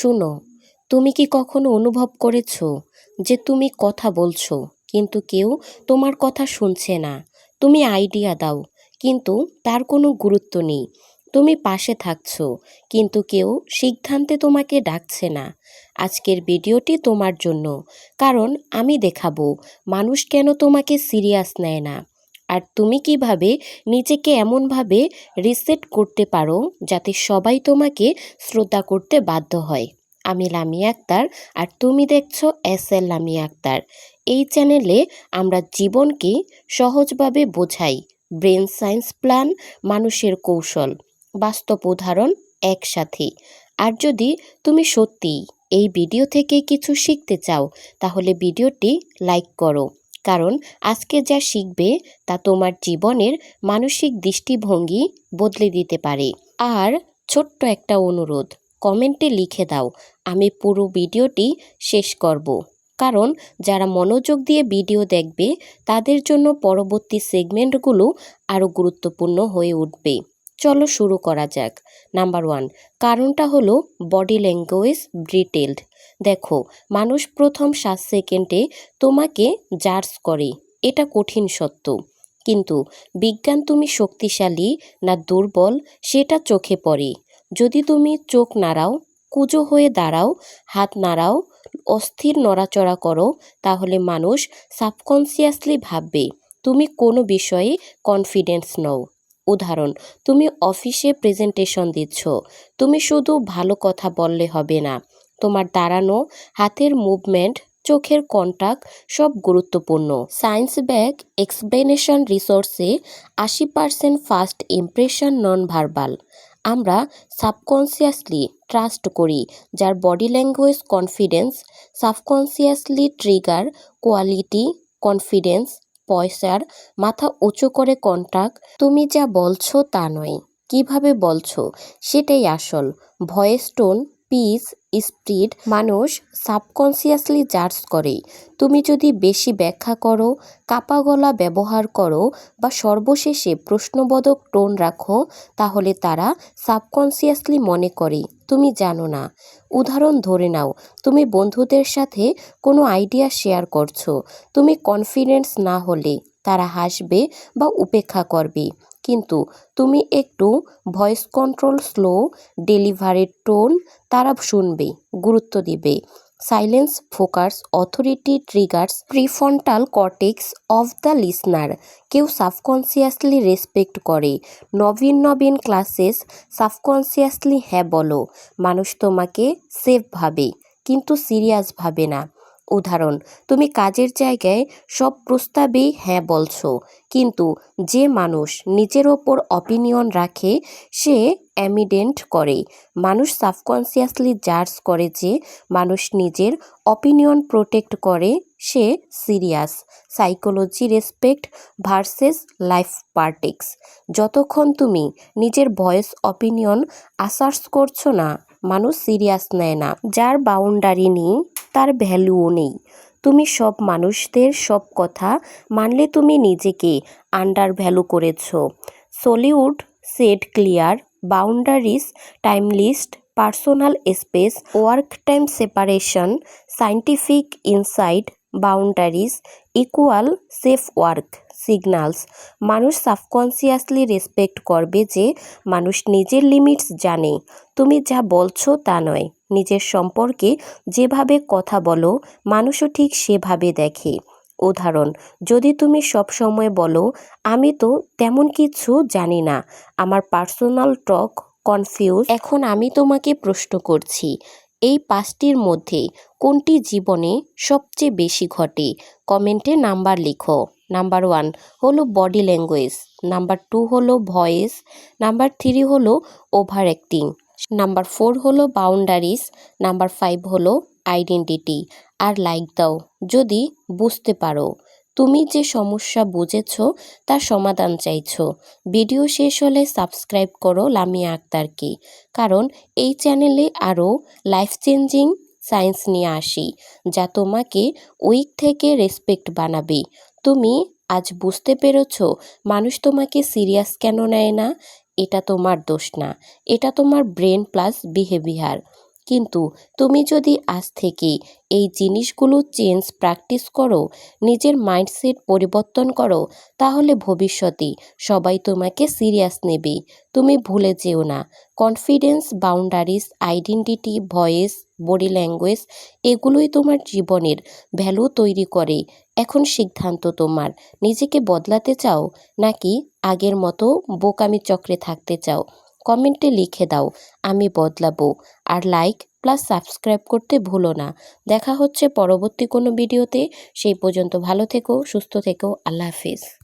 শুনো, তুমি কি কখনো অনুভব করেছো যে তুমি কথা বলছো কিন্তু কেউ তোমার কথা শুনছে না? তুমি আইডিয়া দাও কিন্তু তার কোনো গুরুত্ব নেই। তুমি পাশে থাকছো কিন্তু কেউ সিদ্ধান্তে তোমাকে ডাকছে না। আজকের ভিডিওটি তোমার জন্য, কারণ আমি দেখাবো মানুষ কেন তোমাকে সিরিয়াস নেয় না, আর তুমি কিভাবে নিজেকে এমনভাবে রিসেট করতে পারো যাতে সবাই তোমাকে শ্রদ্ধা করতে বাধ্য হয়। আমি লামিয়া আক্তার, আর তুমি দেখছো এস.এল. লামিয়া আক্তার। এই চ্যানেলে আমরা জীবনকে সহজভাবে বোঝাই, ব্রেন সায়েন্স প্ল্যান, মানুষের কৌশল, বাস্তব উদাহরণ একসাথে। আর যদি তুমি সত্যিই এই ভিডিও থেকে কিছু শিখতে চাও তাহলে ভিডিওটি লাইক করো, কারণ আজকে যা শিখবে তা তোমার জীবনের মানসিক দৃষ্টিভঙ্গি বদলে দিতে পারে। আর ছোট্ট একটা অনুরোধ, কমেন্টে লিখে দাও আমি পুরো ভিডিওটি শেষ করব, কারণ যারা মনোযোগ দিয়ে ভিডিও দেখবে তাদের জন্য পরবর্তী সেগমেন্টগুলো আরও গুরুত্বপূর্ণ হয়ে উঠবে। চলো শুরু করা যাক। নাম্বার 1, কারণটা হলো বডি ল্যাঙ্গুয়েজ ডিটেলড। দেখো, মানুষ প্রথম 7 সেকেন্ডে তোমাকে জাজ করে, এটা কঠিন সত্য। কিন্তু বিজ্ঞান তুমি শক্তিশালী না দুর্বল সেটা চোখে পড়ে। যদি তুমি চোখ নাড়াও, কুঁজো হয়ে দাঁড়াও, হাত নাড়াও, অস্থির নড়াচড়া করো, তাহলে মানুষ সাবকনসিয়াসলি ভাববে তুমি কোনো বিষয়ে কনফিডেন্স নও। উদাহরণ, তুমি অফিসে প্রেজেন্টেশন দিচ্ছ, তুমি শুধু ভালো কথা বললে হবে না, তোমার দাঁড়ানো, হাতের মুভমেন্ট, চোখের কন্টাক্ট সব গুরুত্বপূর্ণ। সায়েন্স ব্যাক এক্সপ্লেনেশন রিসোর্সে 80% ফার্স্ট ইমপ্রেশন নন ভার্বাল। আমরা সাবকনসিয়াসলি ট্রাস্ট করি যার body language confidence, subconsciously trigger quality, confidence, পয়সার, মাথা উঁচু করে কন্টাক্ট। তুমি যা বলছো তা নয়, কিভাবে বলছো সেটাই আসল। ভয়েস টোন, পিচ, স্পিড, মানুষ সাবকনসিয়াসলি জাজ করে। তুমি যদি বেশি ব্যাখ্যা করো, কাপা গলা ব্যবহার করো বা সর্বশেষে প্রশ্নবোধক টোন রাখো, তাহলে তারা সাবকনসিয়াসলি মনে করে তুমি জানো না। উদাহরণ ধরে নাও, তুমি বন্ধুদের সাথে কোনো আইডিয়া শেয়ার করছো, তুমি কনফিডেন্স না হলে তারা হাসবে বা উপেক্ষা করবে, কিন্তু তুমি একটু ভয়েস কন্ট্রোল, স্লো ডেলিভারির টোন, তারা শুনবে, গুরুত্ব দিবে। Silence, focus, authority triggers prefrontal cortex of the listener. কেউ সাবকনসিয়াসলি রেসপেক্ট করে। নবীন নবীন ক্লাসেস সাবকনসিয়াসলি হ্যাঁ বলো, মানুষ তোমাকে সেফ ভাবে কিন্তু সিরিয়াস ভাবে না। উদাহরণ, তুমি কাজের জায়গায় সব প্রস্তাবেই হ্যাঁ বলছো, কিন্তু যে মানুষ নিজের ওপর অপিনিয়ন রাখে সে অ্যামিডেন্ট করে। মানুষ সাবকনসিয়াসলি জাজ করে যে মানুষ নিজের অপিনিয়ন প্রোটেক্ট করে সে serious. Psychology respect versus life পার্টিক্স। যতক্ষণ তুমি নিজের ভয়েস অপিনিয়ন আসার্স করছো না, মানুষ সিরিয়াস নেয় না। যার বাউন্ডারি নেই তার ভ্যালুও নেই। তুমি সব মানুষদের সব কথা মানলে তুমি নিজেকে আন্ডার ভ্যালু করেছো। Solid set clear boundaries, time list, personal space, work time separation, scientific insight, boundaries equal safe work signals. মানুষ সাবকনসিয়াসলি রেসপেক্ট করবে যে মানুষ নিজের লিমিটস জানে। তুমি যা বলছো তা নয়, নিজের সম্পর্কে যেভাবে কথা বলো মানুষও ঠিক সেভাবে দেখে। উদাহরণ, যদি তুমি সব সময় বলো আমি তো তেমন কিছু জানি না, আমার পার্সোনাল টক কনফিউজ। এখন আমি তোমাকে প্রশ্ন করছি, এই 5টির মধ্যে কোনটি জীবনে সবচেয়ে বেশি ঘটে? কমেন্টে নাম্বার লিখো। নাম্বার 1 হলো বডি ল্যাঙ্গুয়েজ, নাম্বার 2 হলো ভয়েস, নাম্বার 3 হলো ওভার অ্যাক্টিং, নাম্বার 4 হলো বাউন্ডারিজ, নাম্বার 5 হলো আইডেন্টিটি। আর লাইক দাও যদি বুঝতে পারো তুমি যে সমস্যা বুঝেছো তার সমাধান চাইছো। ভিডিও শেষ হলে সাবস্ক্রাইব করো লামিয়া আক্তারকে, কারণ এই চ্যানেলে আরও লাইফ চেঞ্জিং সায়েন্স নিয়ে আসি যা তোমাকে উইক থেকে রেসপেক্ট বানাবে। তুমি আজ বুঝতে পেরেছো মানুষ তোমাকে সিরিয়াস কেন নেয় না? এটা তোমার দোষ না, এটা তোমার ব্রেন প্লাস বিহেভিয়ার। কিন্তু তুমি যদি আজ থেকে এই জিনিসগুলো প্র্যাকটিস করো, নিজের মাইন্ডসেট পরিবর্তন করো, তাহলে ভবিষ্যতে সবাই তোমাকে সিরিয়াস নেবে। তুমি ভুলে যেও না, confidence, boundaries, identity, voice, body language এগুলোই তোমার জীবনের ভ্যালু তৈরি করে। এখন সিদ্ধান্ত তোমার, নিজেকে বদলাতে চাও নাকি আগের মতো বোকামি চক্রে থাকতে চাও? কমেন্টে লিখে দাও, আমি বদলাবো। আর লাইক প্লাস সাবস্ক্রাইব করতে ভুলো না। দেখা হচ্ছে পরবর্তী কোনো ভিডিওতে। সেই পর্যন্ত ভালো থেকো, সুস্থ থেকো। আল্লাহ হাফিজ।